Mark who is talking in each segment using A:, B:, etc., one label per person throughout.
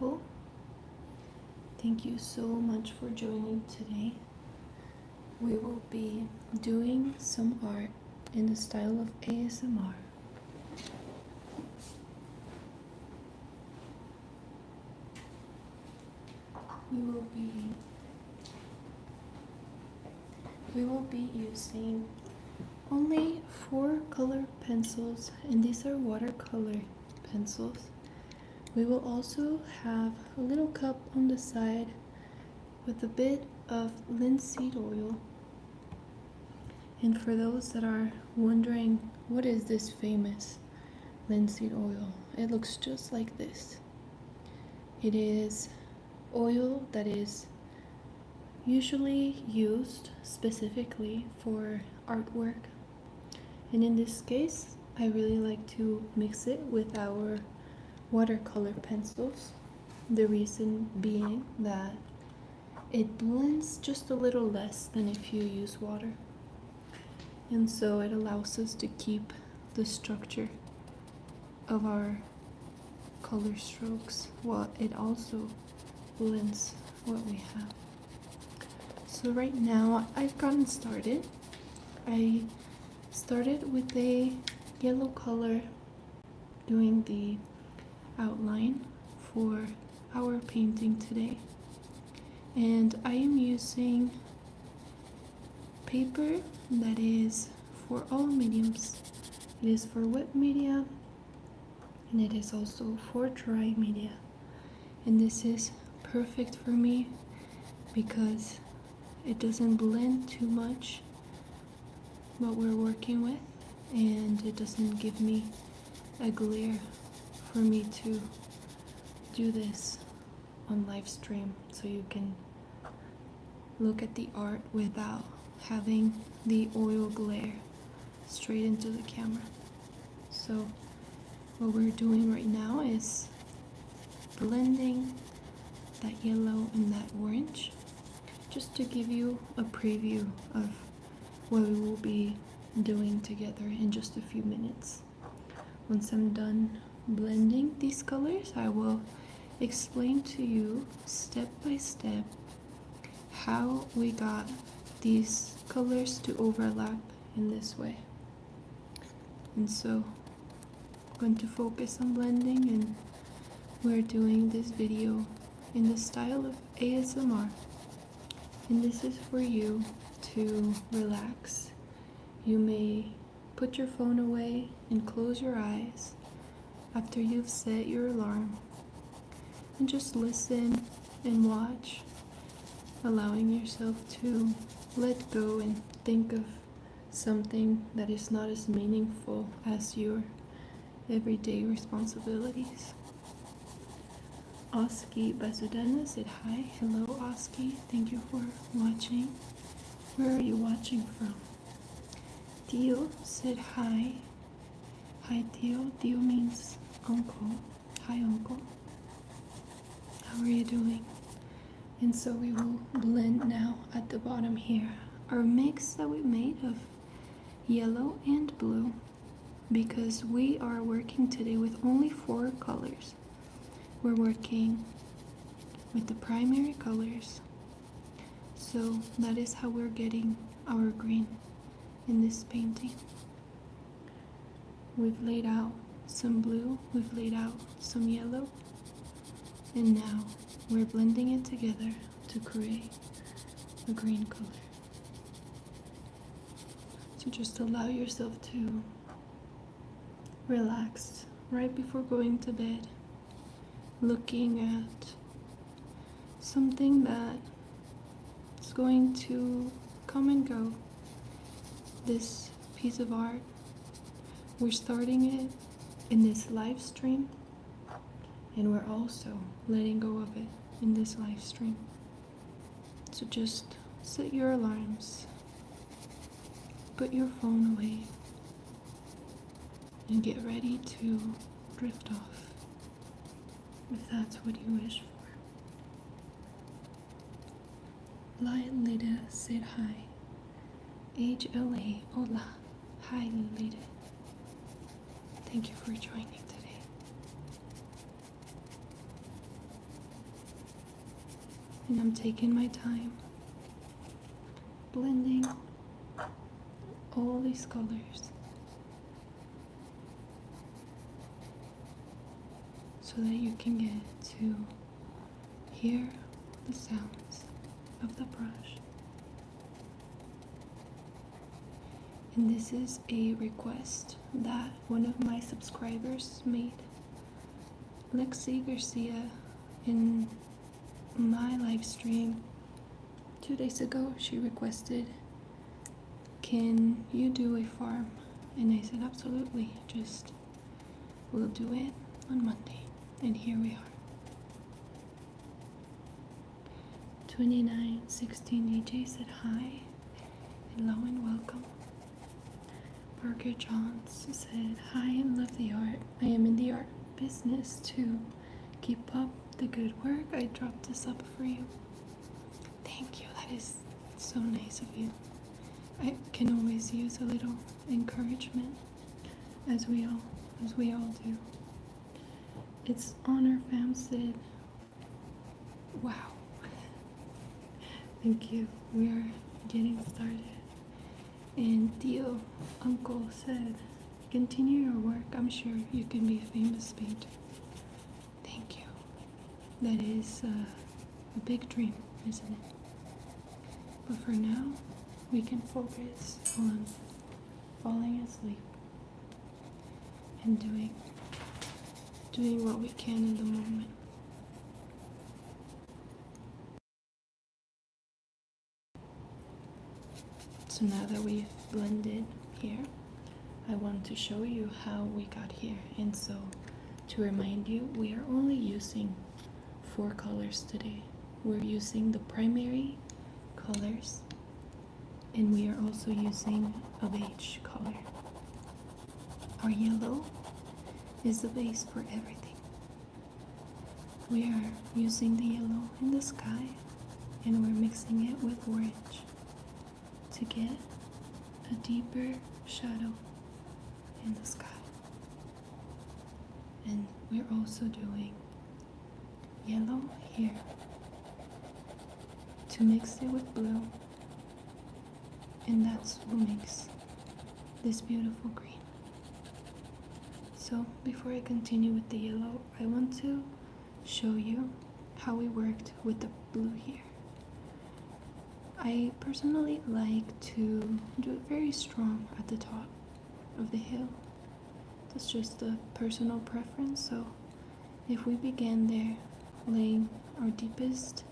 A: people. Thank you so much for joining today. We will be doing some art in the style of ASMR. We will be using only 4 color pencils, and these are watercolor pencils. We will also have a little cup on the side with a bit of linseed oil. And for those that are wondering, what is this famous linseed oil? It looks just like this. It is oil that is usually used specifically for artwork. And in this case, I really like to mix it with our watercolor pencils. The reason being that it blends just a little less than if you use water. And so it allows us to keep the structure of our color strokes while it also blends what we have. So right now I've gotten started. I started with a yellow color doing the outline for our painting today. And I am using paper that is for all mediums. It is for wet media and it is also for dry media. And this is perfect for me because it doesn't blend too much what we're working with, and it doesn't give me a glare for me to do this on live stream, so you can look at the art without having the oil glare straight into the camera. So what we're doing right now is blending that yellow and that orange, just to give you a preview of what we will be doing together in just a few minutes. Once I'm done blending these colors, I will explain to you step by step how we got these colors to overlap in this way. And so I'm going to focus on blending, and we're doing this video in the style of ASMR. And this is for you to relax. You may put your phone away and close your eyes after you've set your alarm and just listen and watch, allowing yourself to let go and think of something that is not as meaningful as your everyday responsibilities. Oski Basudana said hi. Hello Oski, thank you for watching. Where are you watching from? Tio said hi. Hi Tio. Tio means uncle. Hi uncle. How are you doing? And so we will blend now at the bottom here our mix that we made of yellow and blue, because we are working today with only 4 colors. We're working with the primary colors, so that is how we're getting our green in this painting. We've laid out some blue, we've laid out some yellow, and now we're blending it together to create a green color. So just allow yourself to relax right before going to bed, looking at something that is going to come and go. This piece of art, we're starting it in this live stream, and we're also letting go of it in this live stream. So just set your alarms, put your phone away, and get ready to drift off, if that's what you wish for. Lion Lida said hi. HLA, hola. Hi Lida. Thank you for joining today. and I'm taking my time blending all these colors so that you can get to hear the sounds of the brush. And this is a request that one of my subscribers made. Lexi Garcia, in my live stream 2 days ago, she requested, can you do a farm? And I said, absolutely, just we'll do it on Monday. And here we are. 2916 DJ said hi, hello and welcome. Parker Johns said hi and love the art. I am in the art business too. Keep up the good work. I dropped this up for you. Thank you, that is so nice of you. I can always use a little encouragement, as we all do. It's Honor Fam said, wow. Thank you. We are getting started. And Theo, Uncle said, continue your work. I'm sure you can be a famous painter. Thank you. That is a big dream, isn't it? But for now, we can focus on falling asleep and doing what we can in the moment. So now that we've blended here, I want to show you how we got here. And so, to remind you, we are only using 4 colors today. We're using the primary colors, and we are also using a beige color. Our yellow is the base for everything. We are using the yellow in the sky, and we're mixing it with orange to get a deeper shadow in the sky. And we're also doing yellow here to mix it with blue, and that's what makes this beautiful green. So before I continue with the yellow, I want to show you how we worked with the blue here. I personally like to do it very strong at the top of the hill. That's just a personal preference. So if we begin there, laying our deepest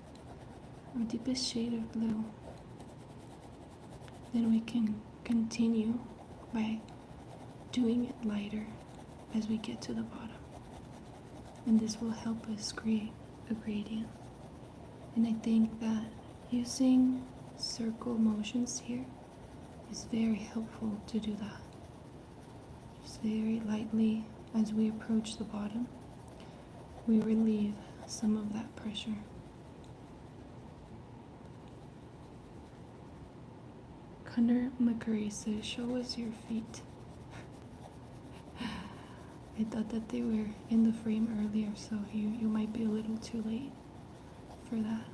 A: shade of blue, then we can continue by doing it lighter as we get to the bottom. And this will help us create a gradient. And I think that using circle motions here is very helpful to do that. Just very lightly as we approach the bottom, we relieve some of that pressure. Connor McCurry says, show us your feet. I thought that they were in the frame earlier, so you might be a little too late for that.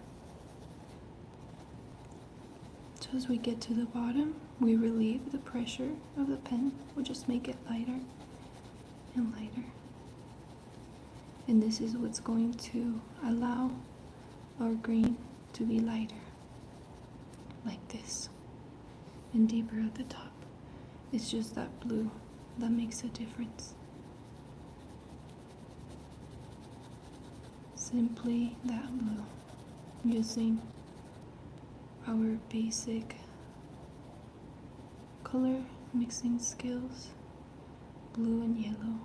A: So as we get to the bottom, we relieve the pressure of the pen. We'll just make it lighter and lighter. And this is what's going to allow our green to be lighter, like this, and deeper at the top. It's just that blue that makes a difference. Simply that blue, using our basic color mixing skills. Blue and yellow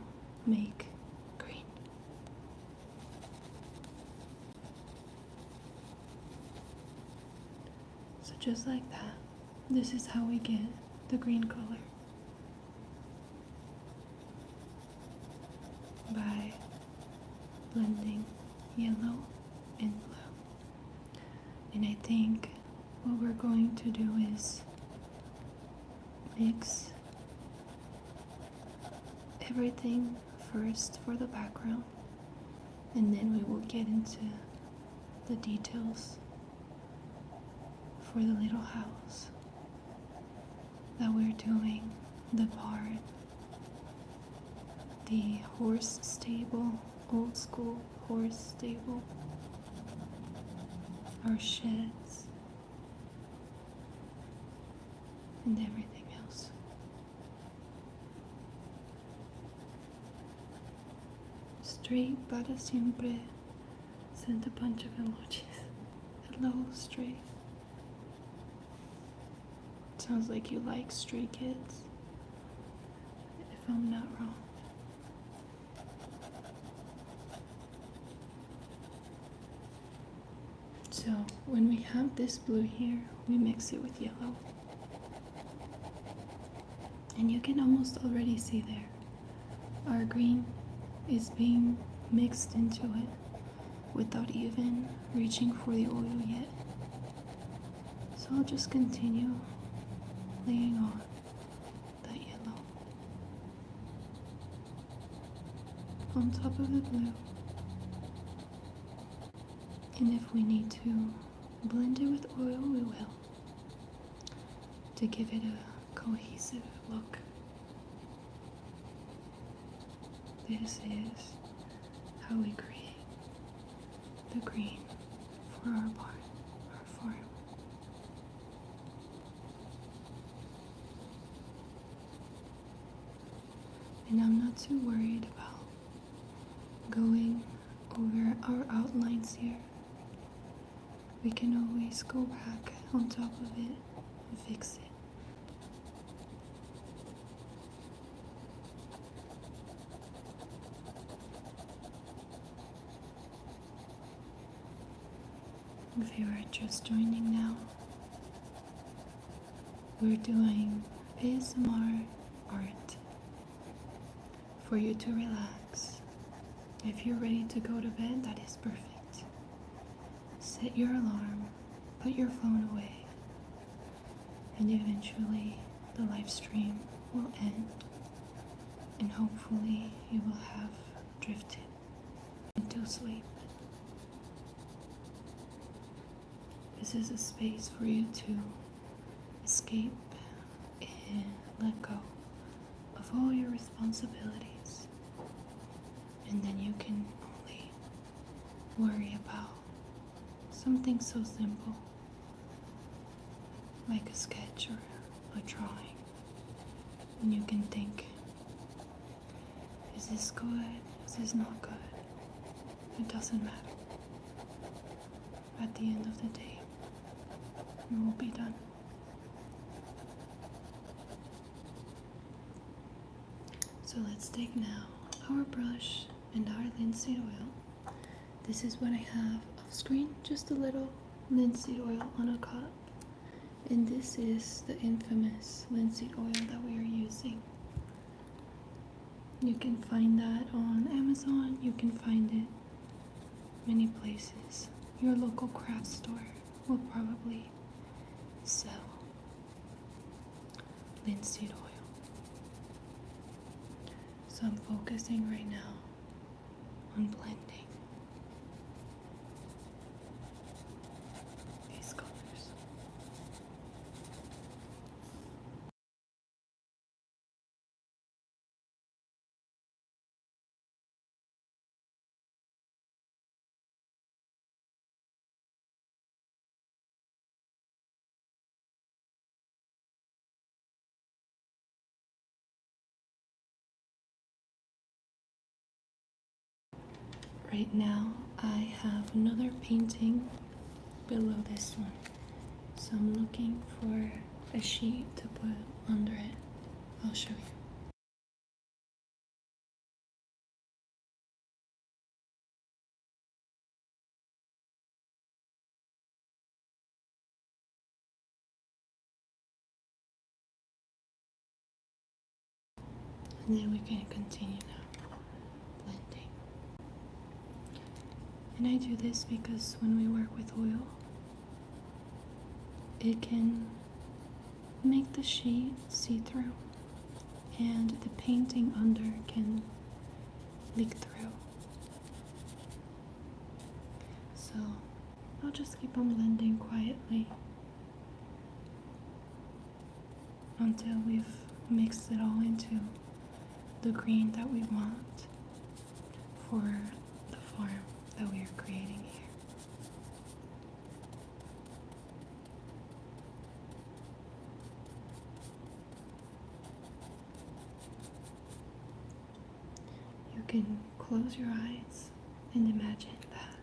A: make green. So just like that, this is how we get the green color. By blending yellow and blue. And I think what we're going to do is mix everything first for the background, and then we will get into the details for the little house that we're doing, the barn, the horse stable, old school horse stable, our sheds, and everything else. Stray para siempre sent a bunch of emojis. Hello, Stray. Sounds like you like Stray Kids, if I'm not wrong. So when we have this blue here, we mix it with yellow. And you can almost already see there, our green is being mixed into it without even reaching for the oil yet. So I'll just continue laying on that yellow on top of the blue. And if we need to blend it with oil, we will, to give it a cohesive look. This is how we create the green for our barn, our farm. And I'm not too worried about going over our outlines here. We can always go back on top of it and fix it. If you are just joining now, we're doing ASMR art for you to relax. If you're ready to go to bed, that is perfect. Set your alarm, put your phone away, and eventually the live stream will end, and hopefully you will have drifted into sleep. This is a space for you to escape and let go of all your responsibilities, and then you can only worry about something so simple like a sketch or a drawing, and you can think, is this good, is this not good? It doesn't matter. At the end of the day, it will be done. So let's take now our brush and our linseed oil. This is what I have off screen, just a little linseed oil on a cup. And this is the infamous linseed oil that we are using. You can find that on Amazon, you can find it many places. Your local craft store will probably sell linseed oil. So I'm focusing right now on blending these colors. Right now I have another painting below this one, so I'm looking for a sheet to put under it. I'll show you. And then we can continue now blending. And I do this because when we work with oil, it can make the sheet see-through, and the painting under can leak through. So I'll just keep on blending quietly until we've mixed it all into the green that we want for the farm that we are creating here. You can close your eyes and imagine that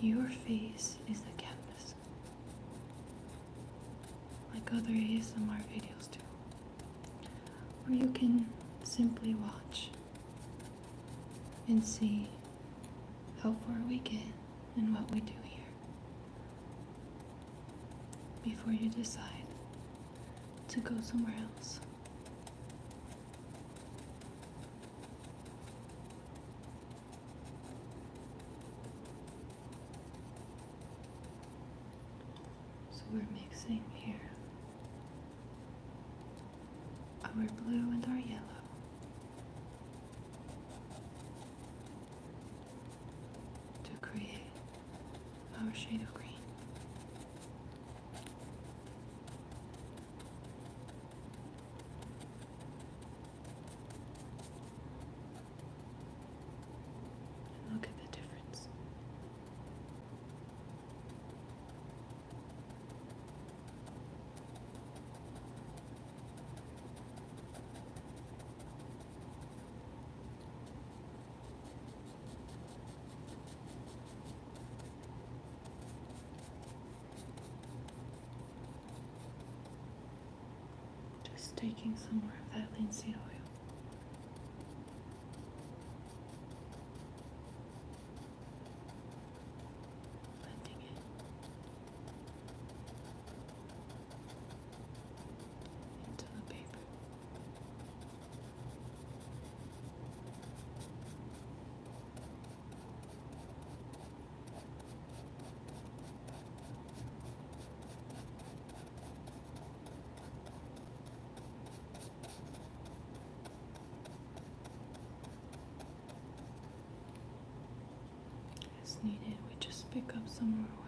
A: your face is the canvas, like other ASMR videos do. Or you can simply watch and see how far we get and what we do here before you decide to go somewhere else. So we're mixing here our blue and our yellow to create our shade of green. And look at the difference. Just taking some more of that linseed oil. Blending it into the paper. As needed, we just pick up some more oil.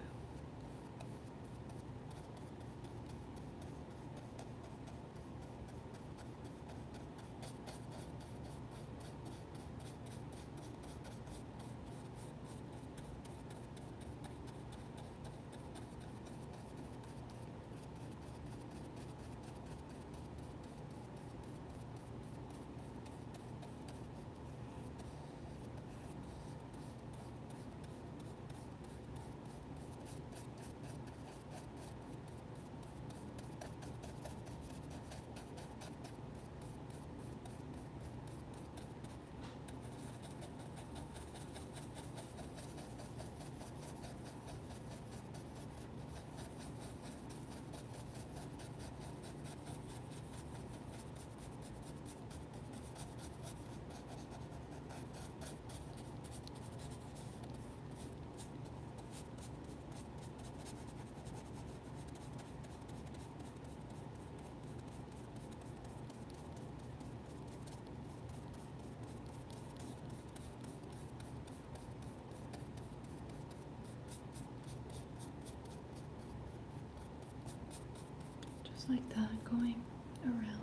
A: Just like that, going around.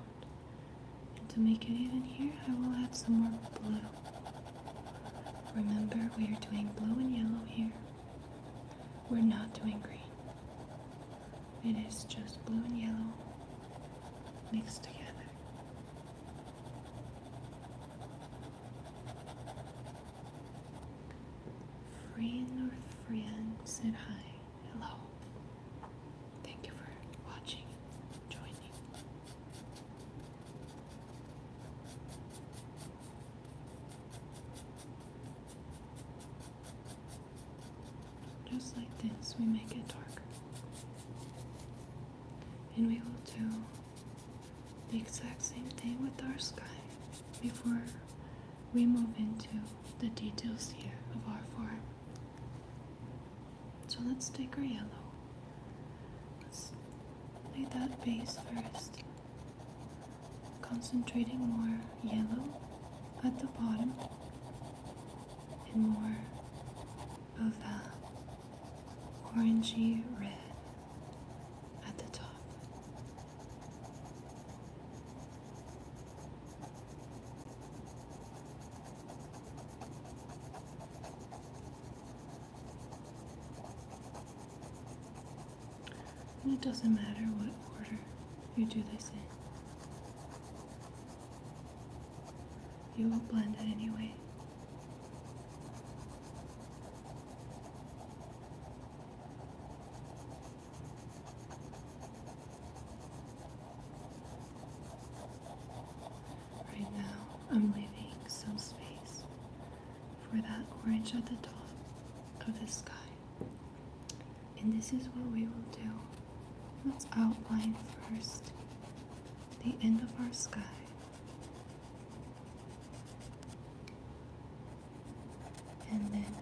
A: And to make it even here, I will add some more blue. Remember, we are doing blue and yellow here. We're not doing green. It is just blue and yellow mixed together. Friend or friend said hi. Hello. Thank you for watching, joining. Just like this, we make it darker. And we will do the exact same thing with our sky before we move into the details here of our farm. So let's take our yellow. Let's lay that base first. Concentrating more yellow at the bottom and more of that orangey red at the top. And it doesn't matter what order you do this in. You will blend it anyway. Right now, I'm leaving some space for that orange at the top of the sky. And this is what we will do. Let's outline first the end of our sky. And then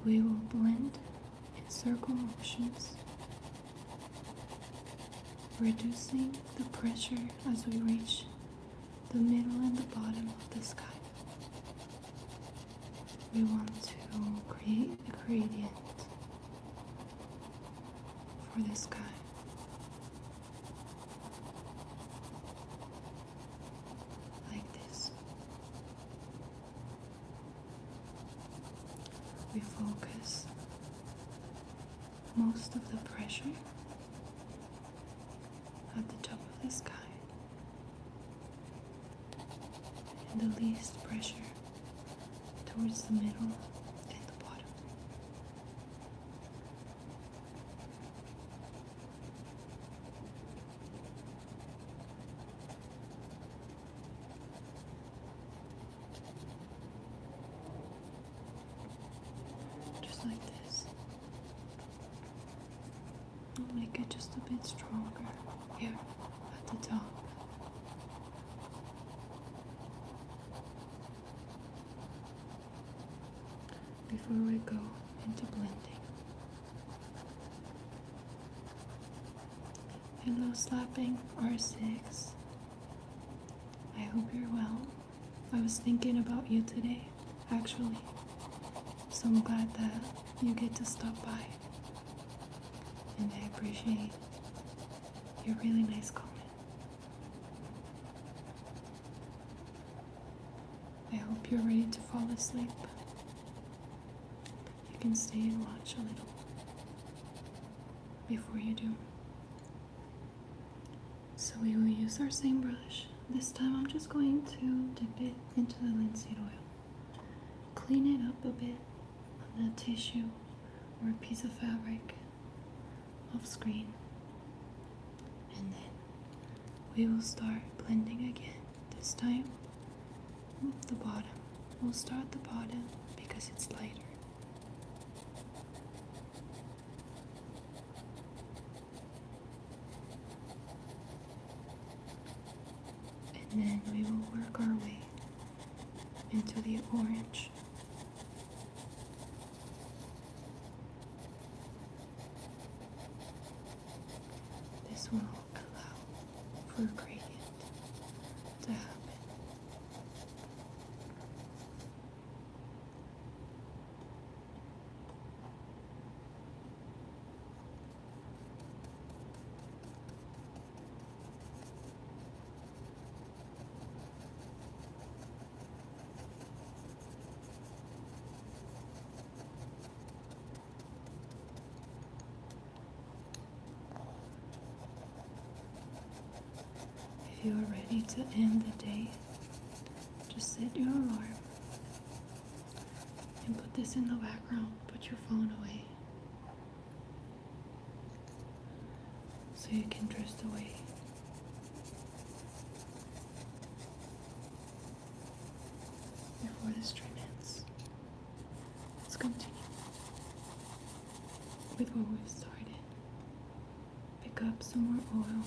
A: we will blend in circle motions, reducing the pressure as we reach the middle and the bottom of the sky. We want to create a gradient for the sky. Like this. We focus most of the pressure at the top of the sky and the least pressure towards the middle and the bottom. Just like this. I'll make it just a bit stronger here at the top. Before we go into blending. Hello Slapping R6. I hope you're well. I was thinking about you today, actually. So I'm glad that you get to stop by. And I appreciate your really nice comment. I hope you're ready to fall asleep. You can stay and watch a little before you do. So we will use our same brush. This time I'm just going to dip it into the linseed oil. Clean it up a bit on a tissue or a piece of fabric off screen. And then we will start blending again. This time with the bottom. We'll start at the bottom because it's lighter. And then we will work our way into the orange. This will allow for a gradient to happen. If you are ready to end the day, just set your alarm and put this in the background. Put your phone away so you can drift away. Before this stream ends, let's continue with what we've started. Pick up some more oil.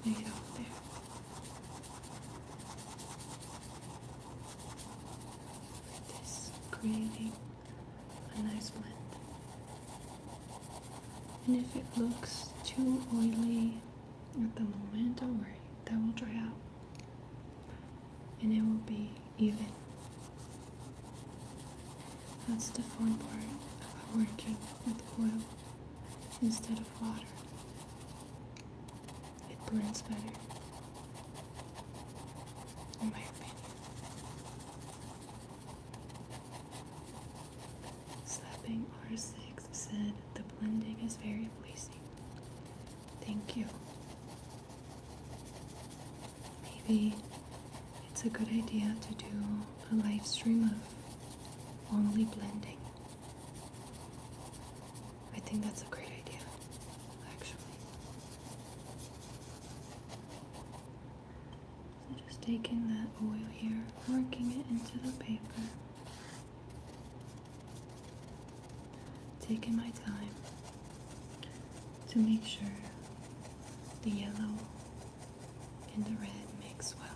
A: Lay it off there. Like this, creating a nice blend. And if it looks too oily at the moment, don't worry, that will dry out. And it will be even. That's the fun part about working with oil instead of water. Blends better, in my opinion. Slapping R6 said the blending is very pleasing. Thank you. Maybe it's a good idea to do a live stream of only blending. I think that's a great idea, actually. So just taking that oil here, working it into the paper. Taking my time to make sure the yellow and the red mix well.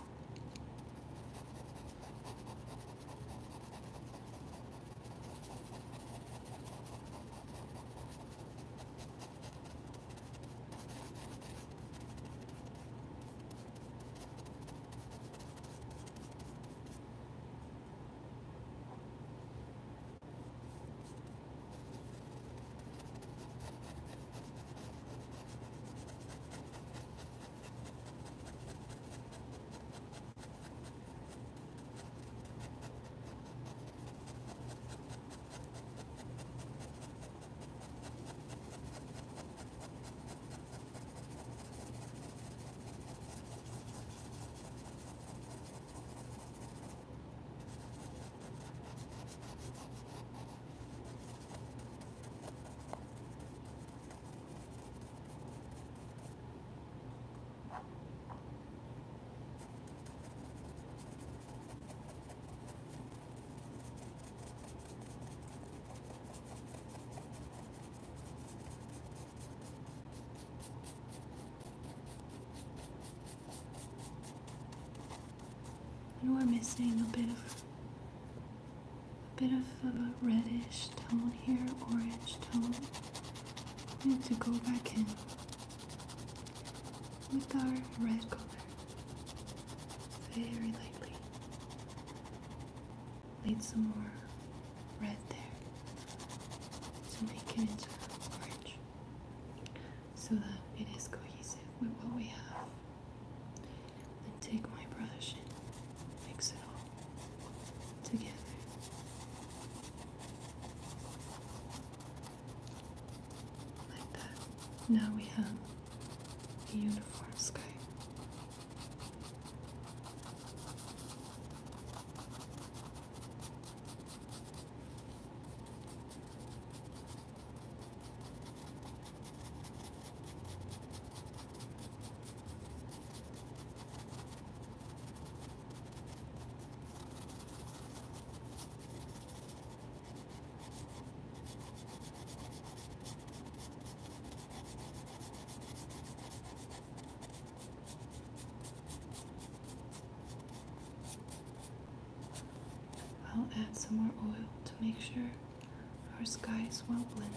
A: And we're missing a bit of a reddish tone here, orange tone. We need to go back in with our red color very lightly. Need some more red there to make it into orange so that it is cohesive with what we have. Then take my brush and mix it all together. Like that. Now we have a uniform sky. I'll add some more oil to make sure our sky is well blended.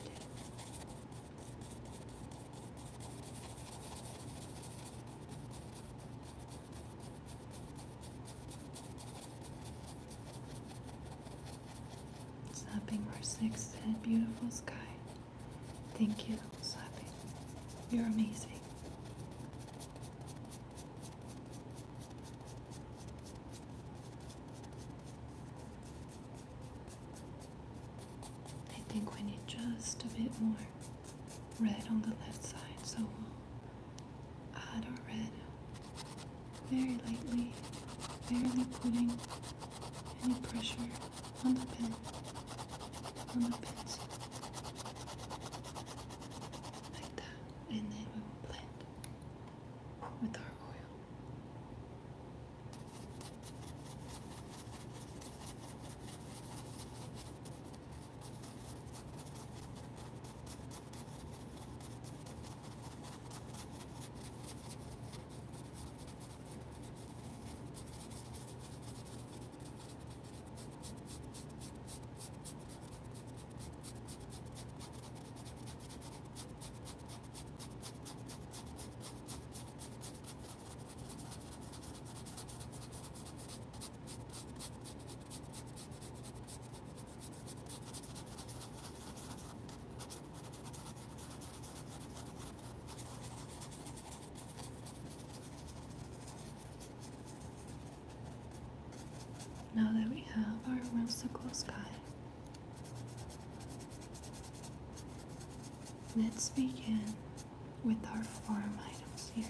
A: Slapping our sixth and beautiful sky. Thank you, Slapping. You're amazing. I think we need just a bit more red on the left side, so we'll add our red very lightly, barely putting any pressure on the pen, on the pencil, like that, and then we will blend with our oil. Now that we have our whimsical sky, let's begin with our farm items here.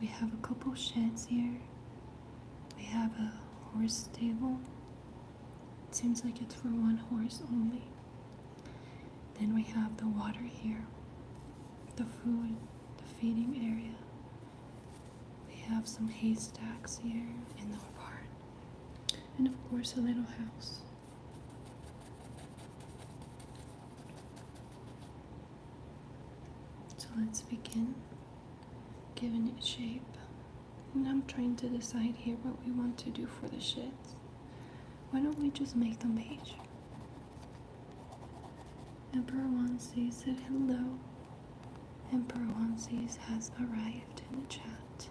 A: We have a couple sheds here. We have a horse stable. It seems like it's for one horse only. Then we have the water here, the food, the feeding area. We have some haystacks here in the barn. And of course a little house. So let's begin giving it shape. And I'm trying to decide here what we want to do for the sheds. Why don't we just make them beige? Emperor Onesies said hello. Emperor Onesies has arrived in the chat.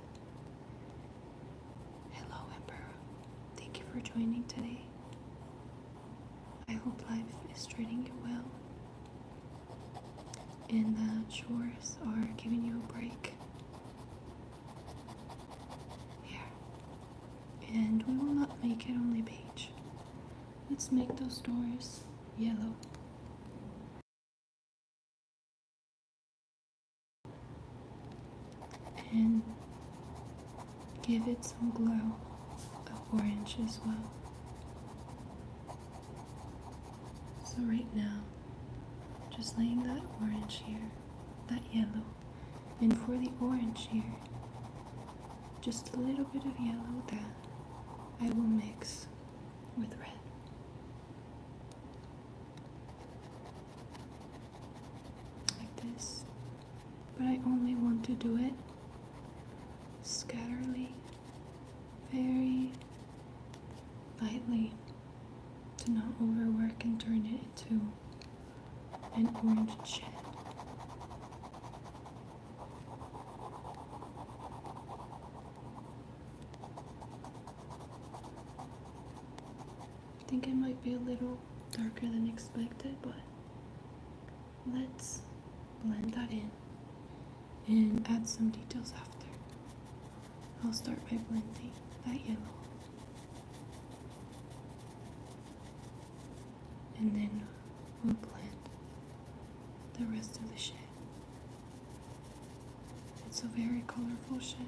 A: Hello, Emperor. Thank you for joining today. I hope life is treating you well and that chores are giving you a break. Here. And we will not make it only beige. Let's make those doors yellow. And give it some glow of orange as well. So right now, just laying that orange here, that yellow, and for the orange here, just a little bit of yellow that I will mix with red. Like this. But I only want to do it scatterly, very lightly, to not overwork and turn it into an orange shed. I think it might be a little darker than expected, but let's blend that in and add some details after. I'll start by blending that yellow. And then we'll blend the rest of the shed. It's a very colorful shed.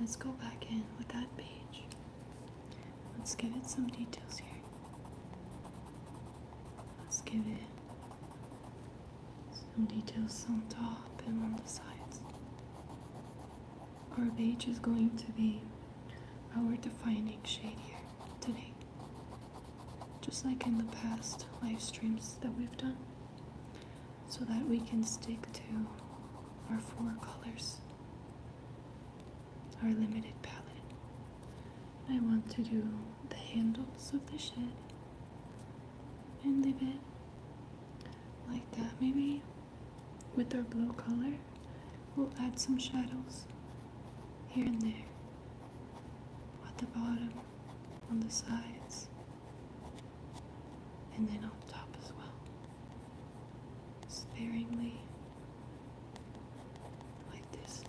A: Let's go back in with that page. Let's give it some details here. Let's give it some details on top and on the sides. Our beige is going to be our defining shade here today. Just like in the past live streams that we've done. So that we can stick to our 4 colors. Our limited palette. I want to do the handles of the shed and leave it like that. Maybe with our blue color we'll add some shadows here and there at the bottom, on the sides, and then on top as well, sparingly, like this.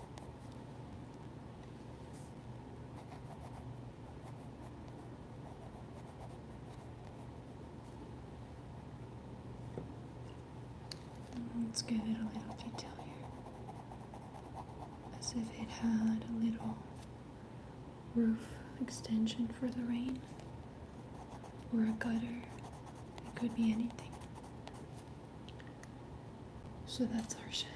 A: Let's give it a little detail here, as if it had a little roof extension for the rain, or a gutter. It could be anything. So that's our shed.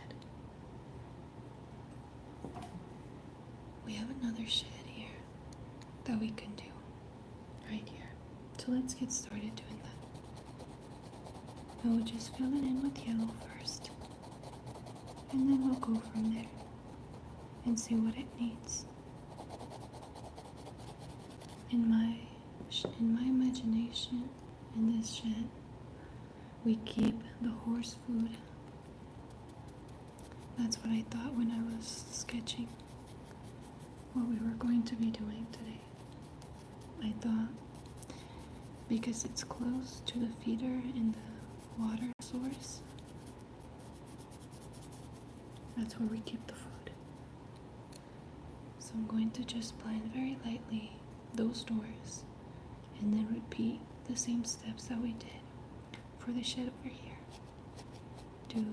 A: We have another shed here that we can do right here. So let's get started doing that. I will just fill it in with yellow first, and then we'll go from there and see what it needs. In my imagination, in this shed, we keep the horse food. That's what I thought when I was sketching what we were going to be doing today. I thought because it's close to the feeder and the water source. That's where we keep the food. So I'm going to just blend very lightly those doors and then repeat the same steps that we did for the shed over here. Do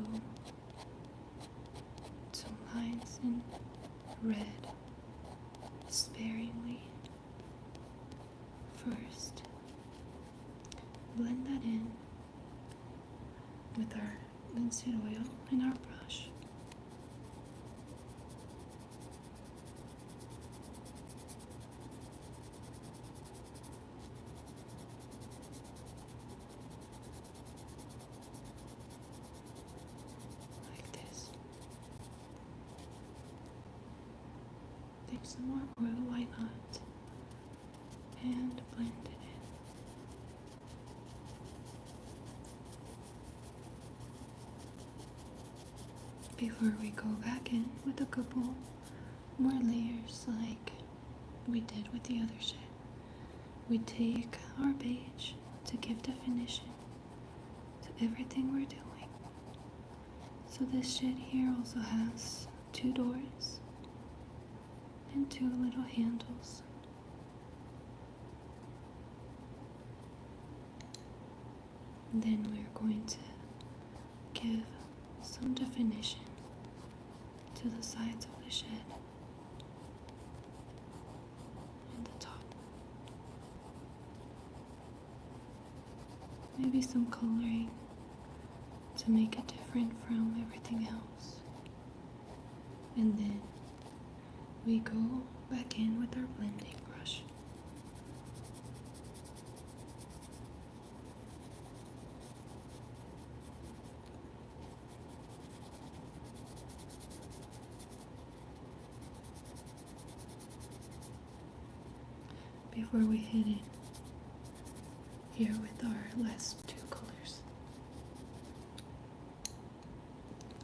A: some lines in red sparingly first. Blend that in with our linseed oil and our brush. Like this. Take some more oil, why not? And blend it in. Before we go back in with a couple more layers like we did with the other shed, we take our beige to give definition to everything we're doing. So this shed here also has 2 doors and 2 little handles. And then we're going to give some definition to the sides of the shed and the top. Maybe some coloring to make it different from everything else. And then we go back in with our blending brush. Before we hit it here with our last 2 colors.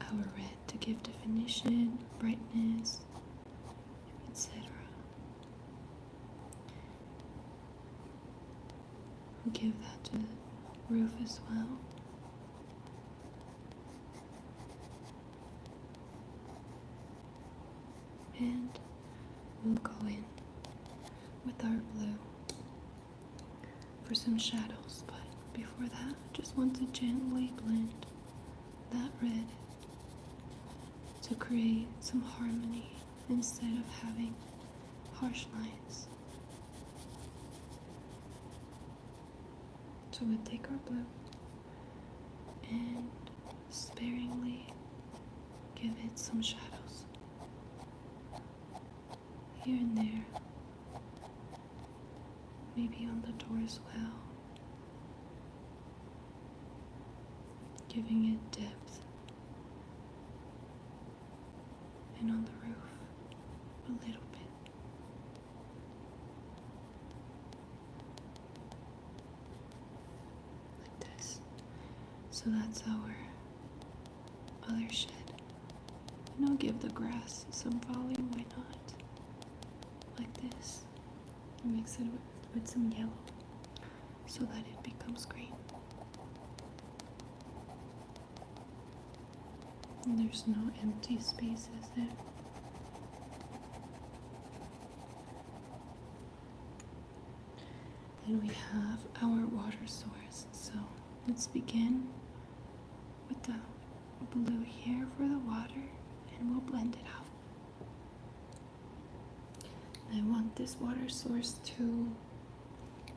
A: Our red to give definition, brightness, etc. We'll give that to the roof as well. And we'll go in with our blue for some shadows, but before that, I just want to gently blend that red to create some harmony instead of having harsh lines. So we'll take our blue and sparingly give it some shadows here and there. Maybe on the door as well, giving it depth, and on the roof a little bit. Like this. So that's our other shed. And I'll give the grass some volume, why not? Like this. And mix it with some yellow so that it becomes green. And there's no empty spaces there. Then we have our water source. So let's begin with the blue here for the water and we'll blend it out. I want this water source to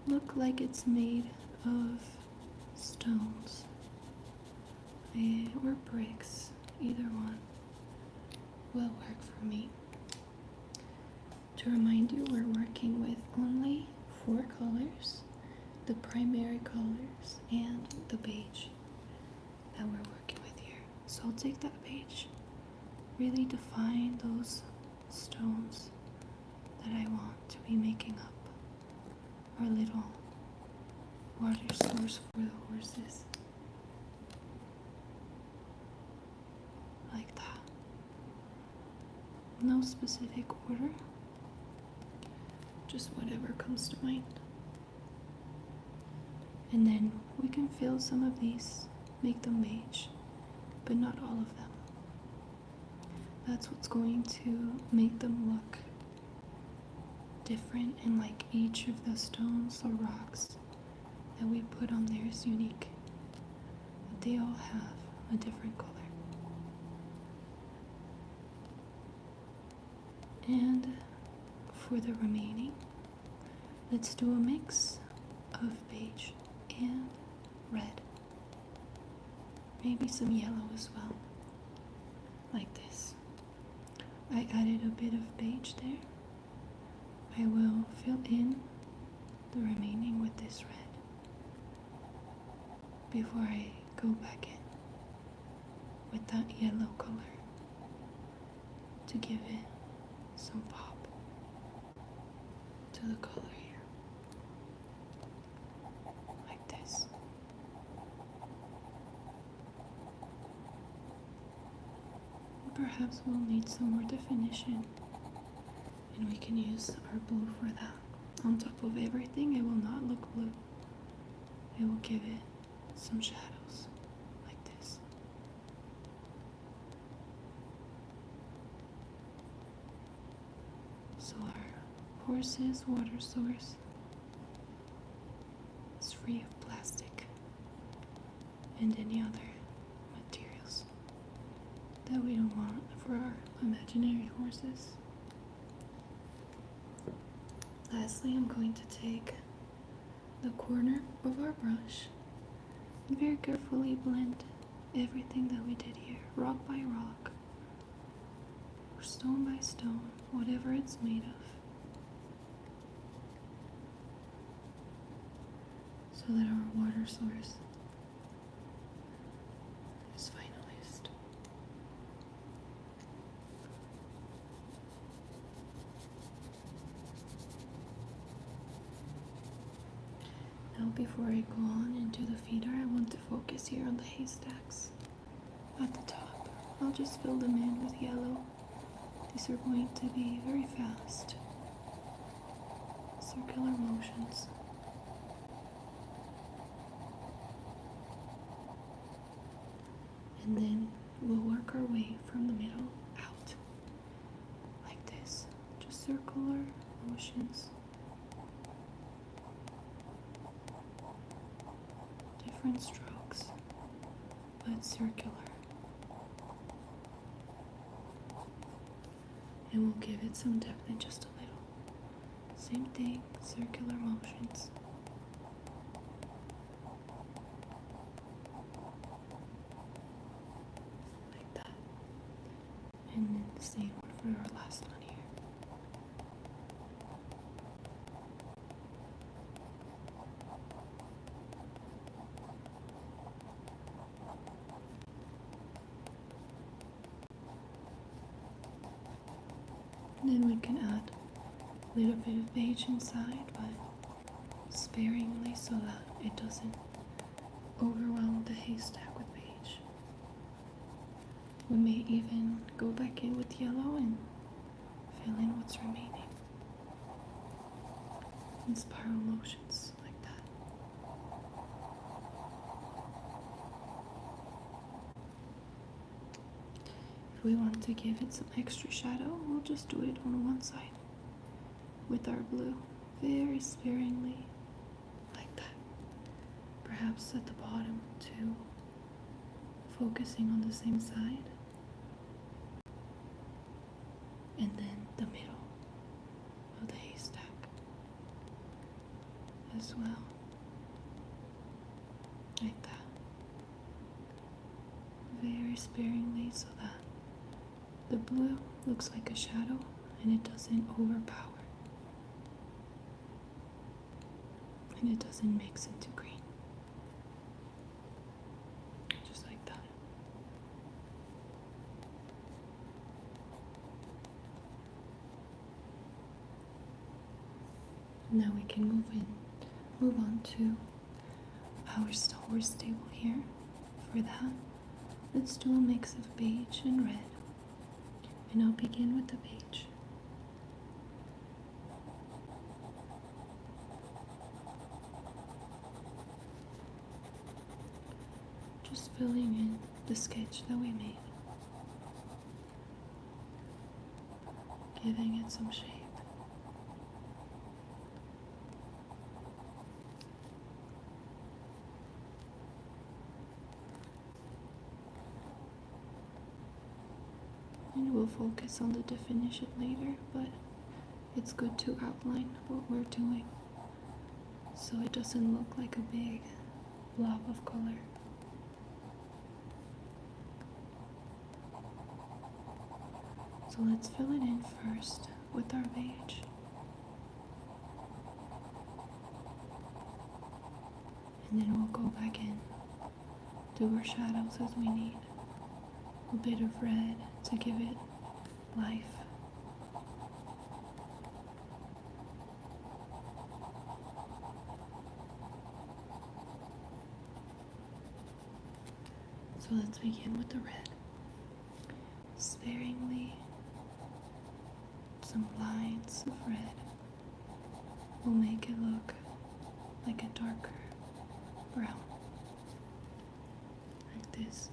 A: look like it's made of stones or bricks. Either one will work for me. To remind you, we're working with only 4 colors, the primary colors and the beige that we're working with here. So I'll take that beige, really define those stones that I want to be making up our little water source for the horses. Like that. No specific order, just whatever comes to mind. And then we can fill some of these, make them beige, but not all of them. That's what's going to make them look different, and like each of the stones or rocks that we put on there is unique. But they all have a different color. And for the remaining, let's do a mix of beige and red. Maybe some yellow as well, like this. I added a bit of beige there. I will fill in the remaining with this red before I go back in with that yellow color to give it some pop to the color here, like this. Perhaps we'll need some more definition, and we can use our blue for that. On top of everything, it will not look blue. It will give it some shadows, like this. So our horse's water source is free of plastic and any other materials that we don't want for our imaginary horses. Lastly, I'm going to take the corner of our brush and very carefully blend everything that we did here, rock by rock, or stone by stone, whatever it's made of, so that our water source is finalized. Now, before I go on into the feeder, I want to focus here on the haystacks at the top. I'll just fill them in with yellow. These are going to be very fast, circular motions. And then we'll work our way from the middle out, like this. Just circular motions. Different strokes, but circular. And we'll give it some depth in just a little. Same thing, circular motions. Like that. And then the same one for our last one here. Then we can add a little bit of beige inside, but sparingly so that it doesn't overwhelm the haystack with beige. We may even go back in with yellow and fill in what's remaining in spiral motions like that. If we want to give it some extra shadow, we'll just do it on one side with our blue, very sparingly, like that. Perhaps at the bottom too, focusing on the same side, and then the middle of the haystack as well, like that. Very sparingly so that the blue looks like a shadow and it doesn't overpower. And it doesn't mix into green. Just like that. Now we can move on to our horse stable here. For that, let's do a mix of beige and red. And I'll begin with the beige. just filling in the sketch that we made, giving it some shape. And we'll focus on the definition later, but it's good to outline what we're doing so it doesn't look like a big blob of color. So let's fill it in first with our beige. And then we'll go back in, do our shadows as we need. A bit of red to give it life. So let's begin with the red. Sparingly, some lines of red will make it look like a darker brown, like this.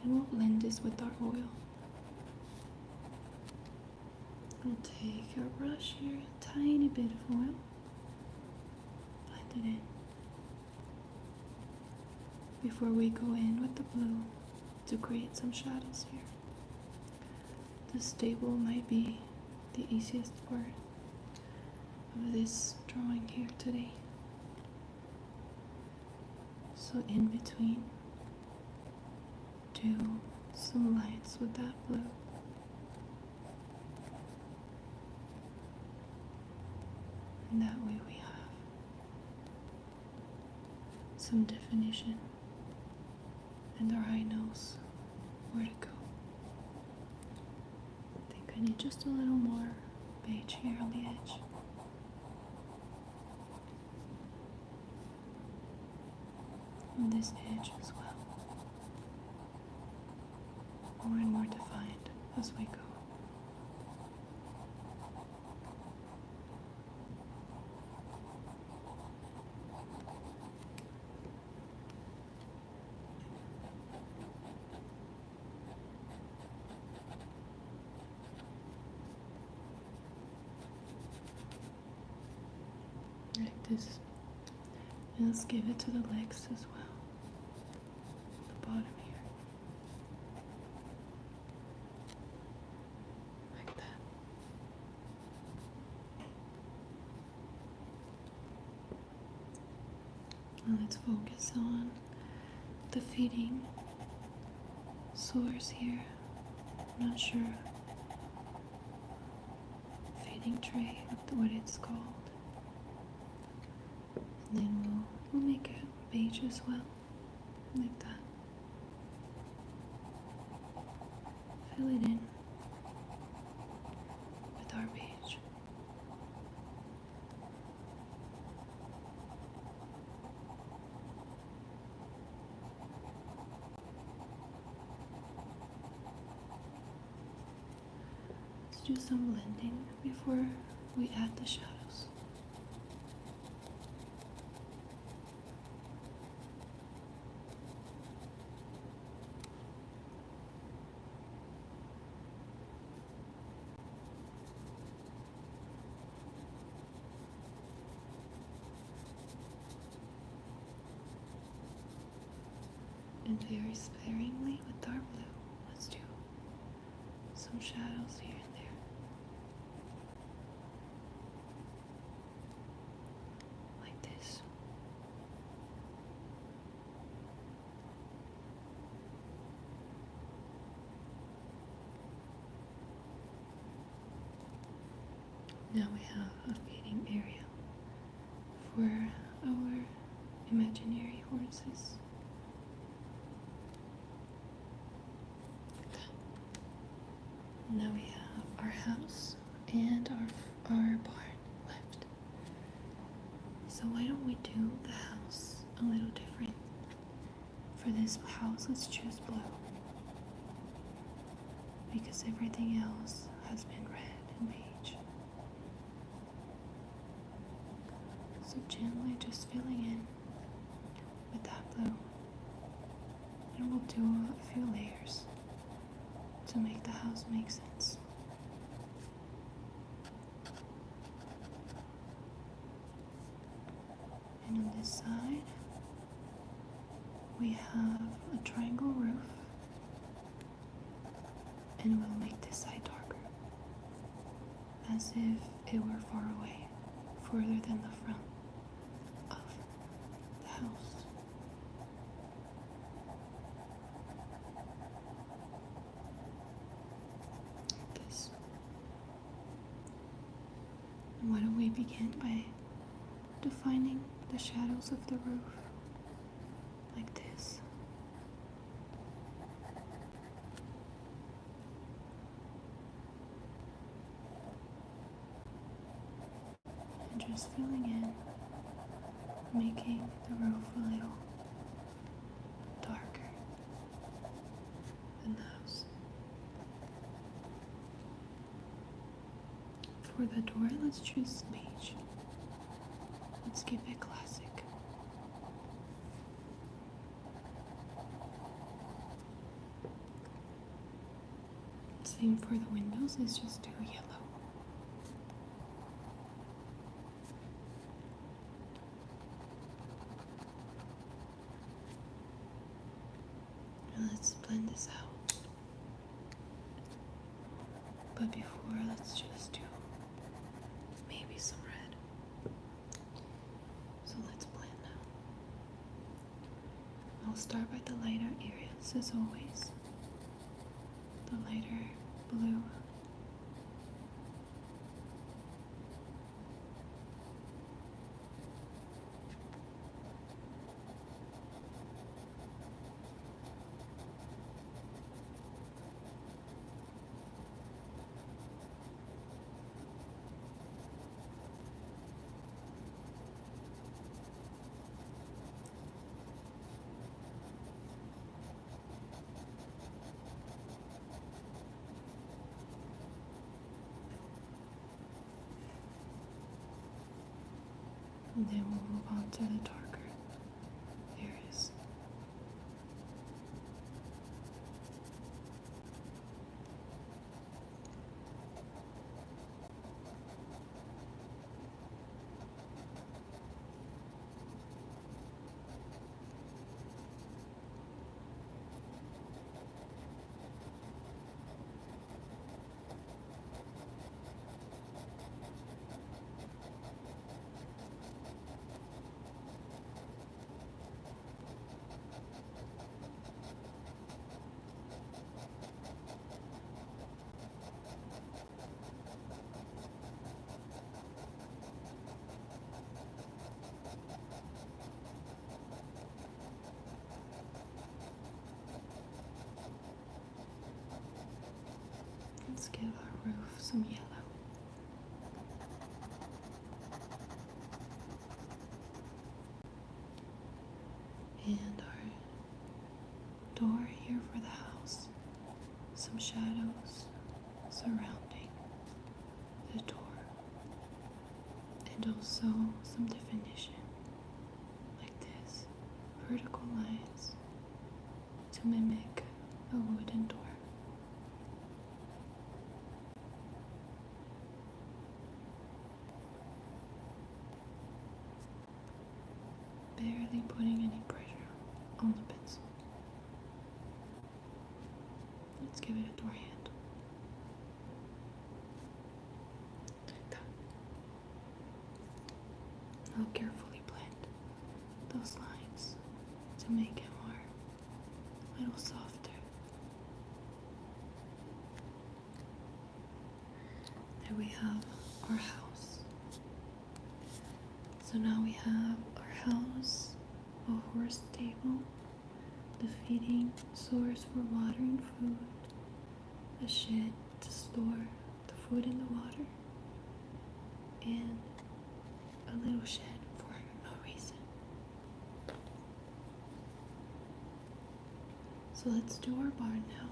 A: And we'll blend this with our oil. We'll take our brush here, a tiny bit of oil, blend it in. Before we go in with the blue to create some shadows here. This table might be the easiest part of this drawing here today. So in between, do some lines with that blue. And that way we have some definition and our eye knows where to go. I think I need just a little more beige here on the edge. And this edge as well. More and more defined as we go. Like this. And let's give it to the legs as well. The bottom here. Like that. Now let's focus on the feeding source here. I'm not sure. Feeding tray, what it's called. And then we'll make it beige as well, like that. Fill it in with our beige. Let's do some blending before we add the shadows. And very sparingly with our blue, let's do some shadows here and there. Like this. Now we have a feeding area for our imaginary horses. Now we have our house and our barn left. So why don't we do the house a little different? For this house, let's choose blue. Because everything else has been red and beige. So gently just filling in with that blue. then we'll do a few layers to make the house make sense. And on this side, we have a triangle roof, and we'll make this side darker, as if it were far away, further than the front of the house. Like this. And why don't we begin by defining the shadows of the roof, like this. And just filling in, making the roof a little darker than the house. For the door, let's choose beige. Let's keep it classic. Same for the windows, let's just do yellow. And let's blend this out. But before, let's just do maybe some red. So let's blend now. I'll start by the lighter areas as always. The lighter blue. And then we'll move on to the darker areas. Let's give our roof some yellow. And our door here for the house, some shadows surrounding the door, and also some definition, like this, vertical lines to mimic a wooden door. Barely putting any pressure on the pencil. Let's give it a door handle. Like that. I'll carefully blend those lines to make it more a little softer. There we have our house. So now we have our house, a horse stable, the feeding source for water and food, a shed to store the food and the water, and a little shed for no reason. So let's do our barn now.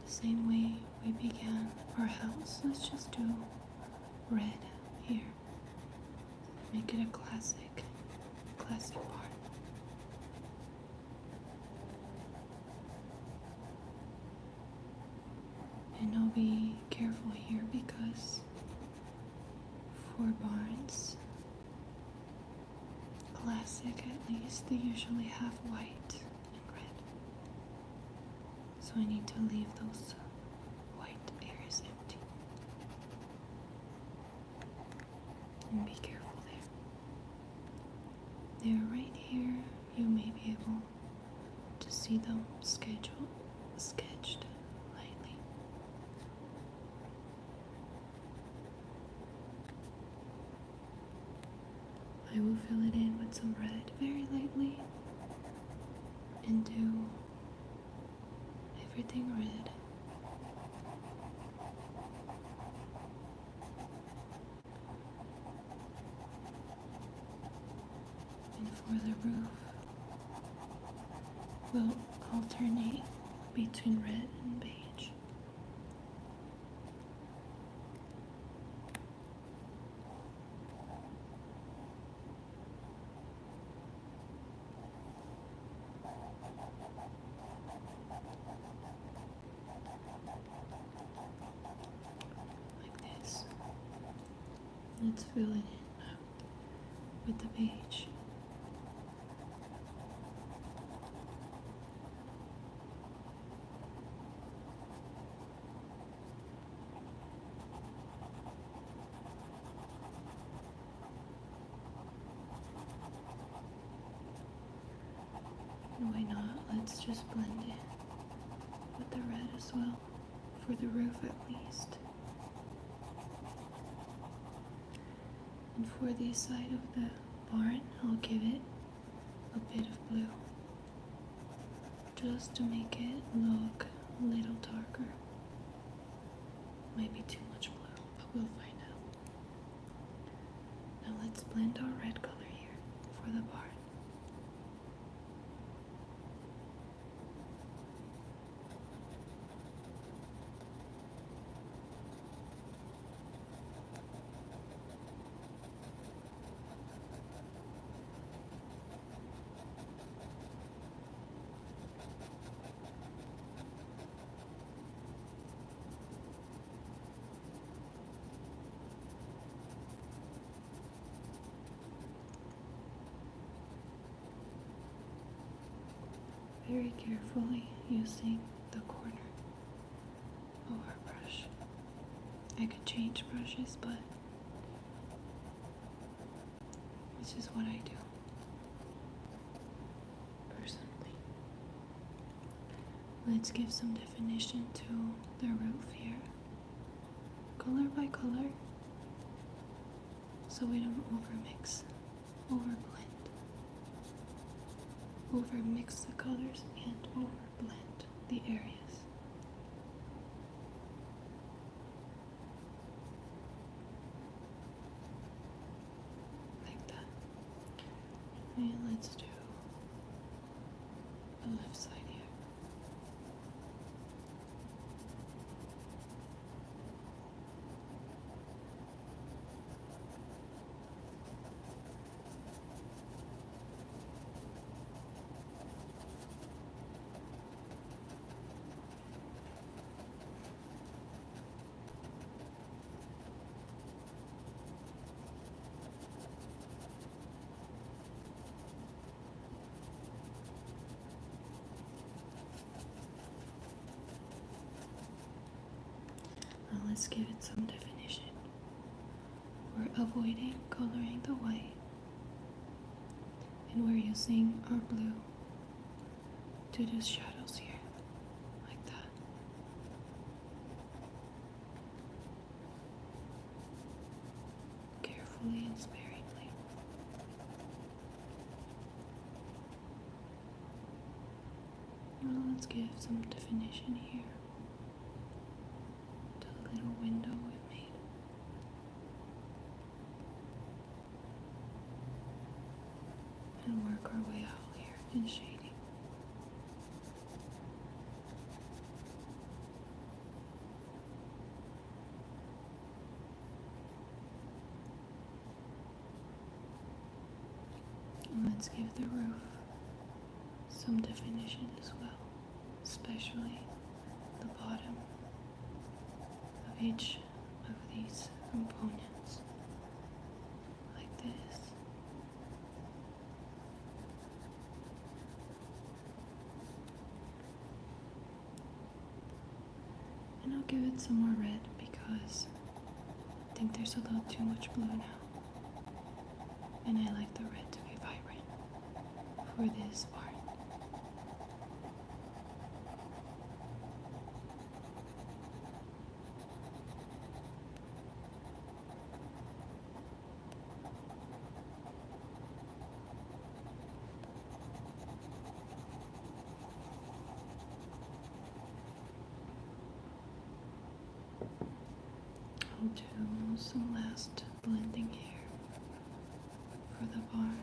A: The same way we began our house, let's just do red here. Make it a classic barn. And I'll be careful here because for barns, classic at least, they usually have white and red. So I need to leave those white areas empty. And be careful there. They're right here. You may be able to see them sketched lightly. I will fill it in with some red very lightly and do everything red. And for the roof, we'll alternate between red and beige. Like this. Let's fill it in with the beige. Why not? Let's just blend it with the red as well, for the roof at least. And for the side of the barn, I'll give it a bit of blue, just to make it look a little darker. Might be too much blue, but we'll find out. Now let's blend our red color here for the barn. Very carefully using the corner of our brush. I could change brushes, but this is what I do personally. Let's give some definition to the roof here, color by color, so we don't overmix the colors and overblend the areas. Like that. And let's do the left side here. Now let's give it some definition. We're avoiding coloring the white, and we're using our blue to do shadows here, like that. Carefully and sparingly. Now let's give some definition here to the little window we made. And work our way out here in shading. And let's give the roof some definition as well, especially the bottom each of these components like this. And I'll give it some more red because I think there's a little too much blue now. And I like the red to be vibrant for this part. I'll do some last blending here for the bar.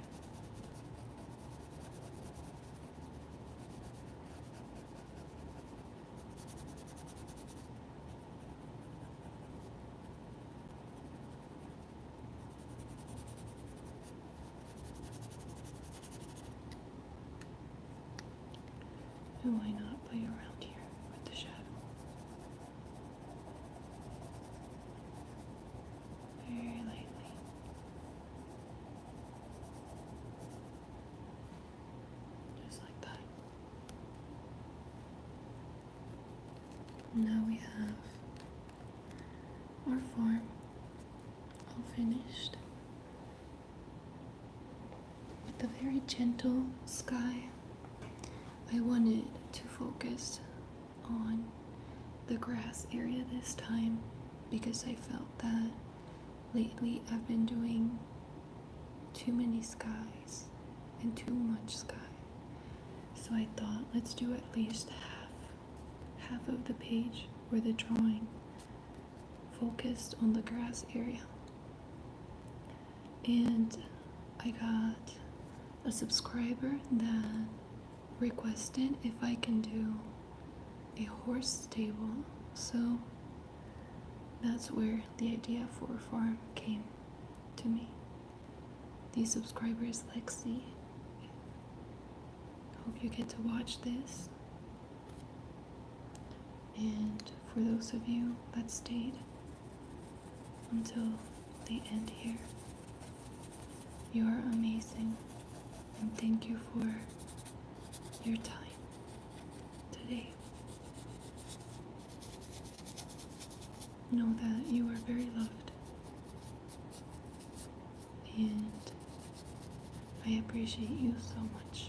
A: And why not play around here with the shadow? Very lightly. Just like that. Now we have our farm all finished with a very gentle sky. I wanted to focus on the grass area this time because I felt that lately I've been doing too many skies and too much sky. So I thought let's do at least half of the page or the drawing focused on the grass area. And I got a subscriber that requested if I can do a horse stable, so that's where the idea for a farm came to me. The subscriber is Lexi. Hope you get to watch this. And for those of you that stayed until the end here, you are amazing, and thank you for your time today. Know that you are very loved, and I appreciate you so much.